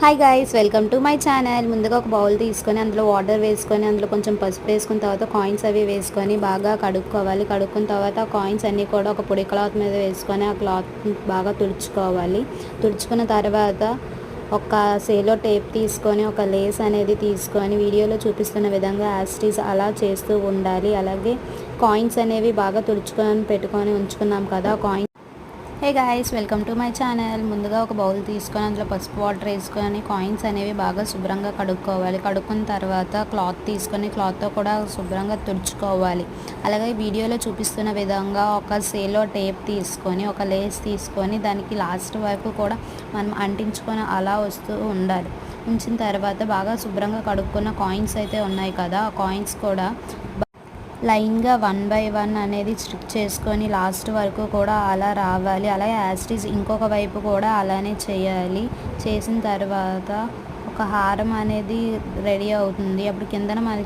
Hi guys, welcome to my channel. ముందుగా ఒక bowl తీసుకొని అందులో వాటర్ వేసుకొని అందులో కొంచెం పసుపు వేసుకున్న తర్వాత కాయిన్స్ అవి వేసుకొని బాగా కడుక్కోవాలి. కడుక్కున్న తర్వాత కాయిన్స్ అన్నీ కూడా ఒక పొడి క్లాత్ మీద వేసుకొని ఆ క్లాత్ బాగా తుడుచుకోవాలి. తుడుచుకున్న తర్వాత ఒక సేలో టేప్ తీసుకొని ఒక లేస్ అనేది తీసుకొని వీడియోలో చూపిస్తున్న విధంగా యాస్టీస్ అలా చేస్తూ ఉండాలి. అలాగే కాయిన్స్ అనేవి బాగా తుడుచుకొని పెట్టుకొని ఉంచుకున్నాం కదా coins. Hey guys, welcome to my channel. ముందుగా ఒక బౌల్ తీసుకొని అందులో పసుపు వాటర్ వేసుకొని కాయిన్స్ అనేవి బాగా శుభ్రంగా కడుక్కోవాలి. కడుక్కున్న తర్వాత క్లాత్ తీసుకొని క్లాత్తో కూడా శుభ్రంగా తుడుచుకోవాలి. అలాగే వీడియోలో చూపిస్తున్న విధంగా ఒక సేలో టేప్ తీసుకొని ఒక లేస్ తీసుకొని దానికి లాస్ట్ వరకు కూడా మనం అంటించుకొని అలా వస్తూ ఉండాలి. ఉంచిన తర్వాత బాగా శుభ్రంగా కడుక్కున్న కాయిన్స్ అయితే ఉన్నాయి కదా, ఆ కాయిన్స్ కూడా లైన్గా 1 బై 1 అనేది స్టిక్ చేసుకొని లాస్ట్ వరకు కూడా అలా రావాలి. అలాగే యాస్టీస్ ఇంకొక వైపు కూడా అలానే చేయాలి. చేసిన తర్వాత ఒక హారం అనేది రెడీ అవుతుంది. అప్పుడు కిందన మనకి